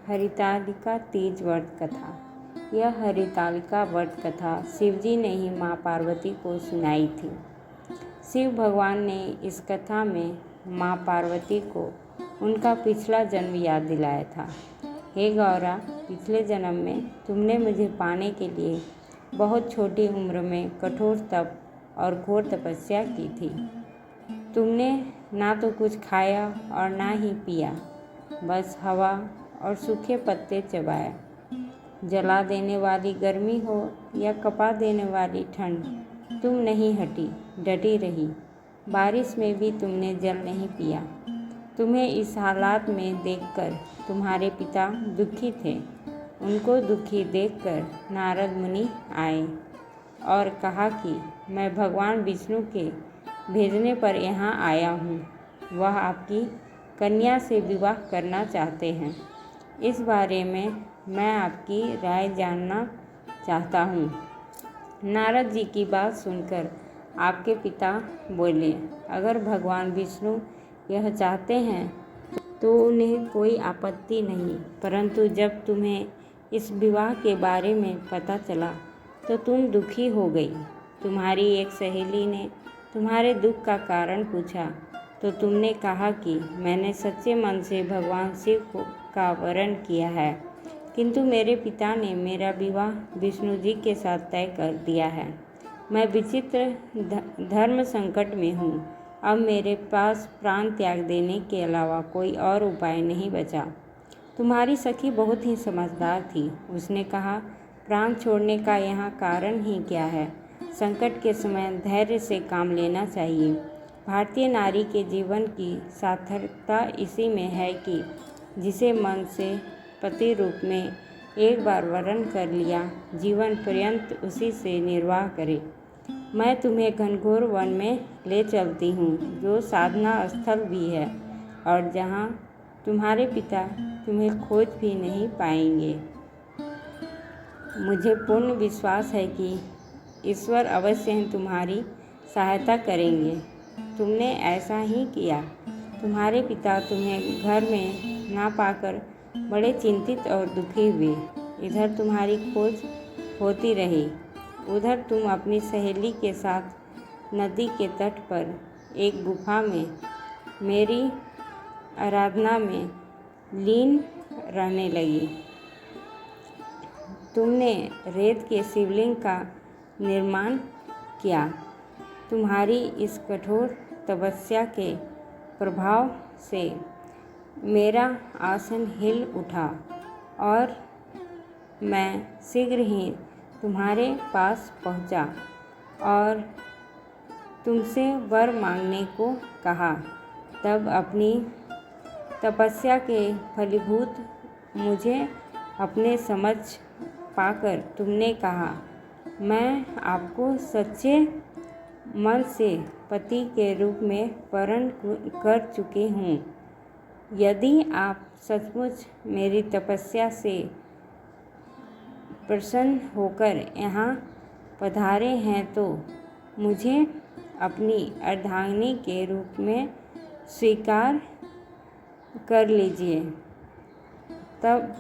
हरितालिका तीज व्रत कथा। यह हरितालिका व्रत कथा शिवजी ने ही माँ पार्वती को सुनाई थी। शिव भगवान ने इस कथा में माँ पार्वती को उनका पिछला जन्म याद दिलाया था। हे गौरा, पिछले जन्म में तुमने मुझे पाने के लिए बहुत छोटी उम्र में कठोर तप और घोर तपस्या की थी। तुमने ना तो कुछ खाया और ना ही पिया, बस हवा और सूखे पत्ते चबाया। जला देने वाली गर्मी हो या कपा देने वाली ठंड, तुम नहीं हटी, डटी रही। बारिश में भी तुमने जल नहीं पिया। तुम्हें इस हालात में देखकर तुम्हारे पिता दुखी थे। उनको दुखी देखकर नारद मुनि आए और कहा कि मैं भगवान विष्णु के भेजने पर यहाँ आया हूँ। वह आपकी कन्या से विवाह करना चाहते हैं। इस बारे में मैं आपकी राय जानना चाहता हूँ। नारद जी की बात सुनकर आपके पिता बोले, अगर भगवान विष्णु यह चाहते हैं तो उन्हें कोई आपत्ति नहीं, परंतु जब तुम्हें इस विवाह के बारे में पता चला तो तुम दुखी हो गई। तुम्हारी एक सहेली ने तुम्हारे दुख का कारण पूछा तो तुमने कहा कि मैंने सच्चे मन से भगवान शिव का वरण किया है, किंतु मेरे पिता ने मेरा विवाह विष्णु जी के साथ तय कर दिया है। मैं विचित्र धर्म संकट में हूँ। अब मेरे पास प्राण त्याग देने के अलावा कोई और उपाय नहीं बचा। तुम्हारी सखी बहुत ही समझदार थी। उसने कहा, प्राण छोड़ने का यहाँ कारण ही क्या है। संकट के समय धैर्य से काम लेना चाहिए। भारतीय नारी के जीवन की सार्थकता इसी में है कि जिसे मन से पति रूप में एक बार वरण कर लिया, जीवन पर्यंत उसी से निर्वाह करे। मैं तुम्हें घनघोर वन में ले चलती हूँ, जो साधना स्थल भी है और जहाँ तुम्हारे पिता तुम्हें खोज भी नहीं पाएंगे। मुझे पूर्ण विश्वास है कि ईश्वर अवश्य ही तुम्हारी सहायता करेंगे। तुमने ऐसा ही किया। तुम्हारे पिता तुम्हें घर में ना पाकर बड़े चिंतित और दुखी हुए। इधर तुम्हारी खोज होती रही, उधर तुम अपनी सहेली के साथ नदी के तट पर एक गुफा में मेरी आराधना में लीन रहने लगी। तुमने रेत के शिवलिंग का निर्माण किया। तुम्हारी इस कठोर तपस्या के प्रभाव से मेरा आसन हिल उठा और मैं शीघ्र ही तुम्हारे पास पहुंचा और तुमसे वर मांगने को कहा। तब अपनी तपस्या के फलीभूत मुझे अपने समक्ष पाकर तुमने कहा, मैं आपको सच्चे मन से पति के रूप में वरण कर चुकी हूँ। यदि आप सचमुच मेरी तपस्या से प्रसन्न होकर यहाँ पधारे हैं तो मुझे अपनी अर्धांगिनी के रूप में स्वीकार कर लीजिए। तब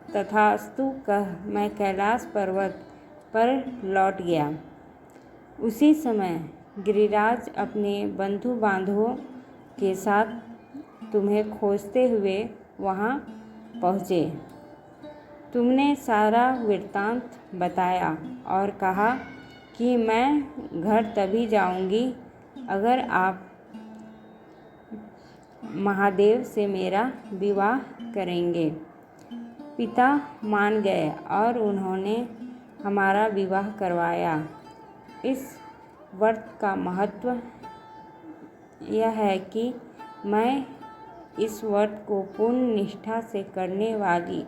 तथास्तु कह मैं कैलाश पर्वत पर लौट गया। उसी समय गिरिराज अपने बंधु बांधवों के साथ तुम्हें खोजते हुए वहाँ पहुँचे। तुमने सारा वृत्तांत बताया और कहा कि मैं घर तभी जाऊँगी अगर आप महादेव से मेरा विवाह करेंगे। पिता मान गए और उन्होंने हमारा विवाह करवाया। इस व्रत का महत्व यह है कि मैं इस व्रत को पूर्ण निष्ठा से करने वाली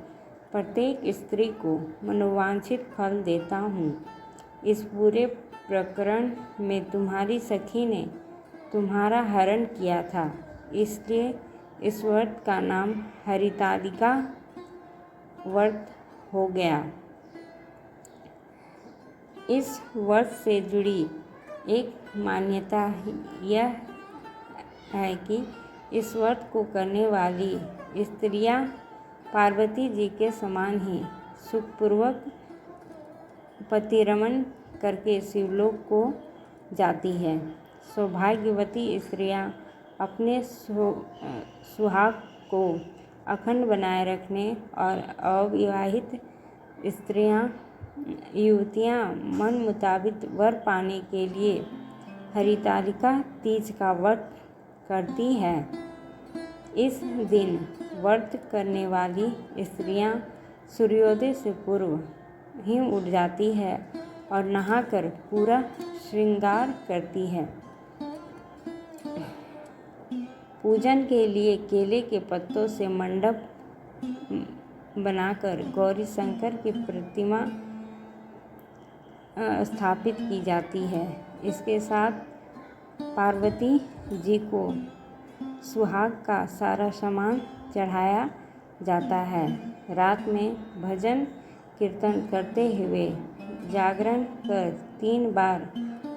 प्रत्येक स्त्री को मनोवांछित फल देता हूँ। इस पूरे प्रकरण में तुम्हारी सखी ने तुम्हारा हरण किया था, इसलिए इस व्रत का नाम हरितालिका व्रत हो गया। इस व्रत से जुड़ी एक मान्यता यह है कि इस व्रत को करने वाली स्त्रियां पार्वती जी के समान ही सुखपूर्वक पतिरमण करके शिवलोक को जाती है। सौभाग्यवती स्त्रियां अपने सुहाग को अखंड बनाए रखने और अविवाहित युवतियां मन मुताबिक वर पाने के लिए हरितालिका तीज का व्रत करती हैं। इस दिन व्रत करने वाली स्त्रियां सूर्योदय से पूर्व ही उठ जाती है और नहाकर पूरा श्रृंगार करती है। पूजन के लिए केले के पत्तों से मंडप बनाकर गौरी शंकर की प्रतिमा स्थापित की जाती है। इसके साथ पार्वती जी को सुहाग का सारा सामान चढ़ाया जाता है। रात में भजन कीर्तन करते हुए जागरण कर 3 बार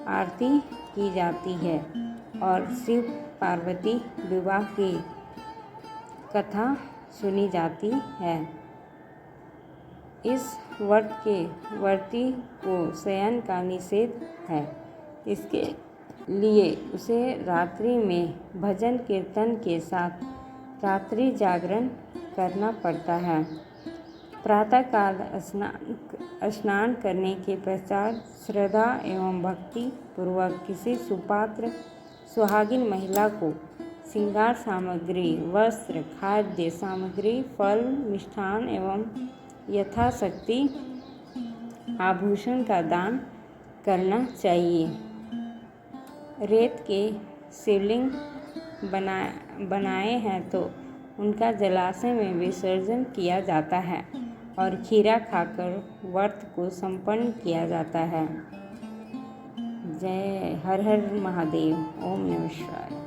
आरती की जाती है और शिव पार्वती विवाह की कथा सुनी जाती है। इस व्रत के व्रती को शयन का निषेध है, इसके लिए उसे रात्रि में भजन कीर्तन के साथ रात्रि जागरण करना पड़ता है। प्रातःकाल स्नान करने के पश्चात श्रद्धा एवं भक्ति पूर्वक किसी सुपात्र सुहागिन महिला को श्रृंगार सामग्री, वस्त्र, खाद्य सामग्री, फल, मिष्ठान एवं यथाशक्ति आभूषण का दान करना चाहिए। रेत के शिवलिंग बनाए हैं तो उनका जलाशय में विसर्जन किया जाता है और खीरा खाकर व्रत को संपन्न किया जाता है। जय हर हर महादेव। ओम नमः शिवाय।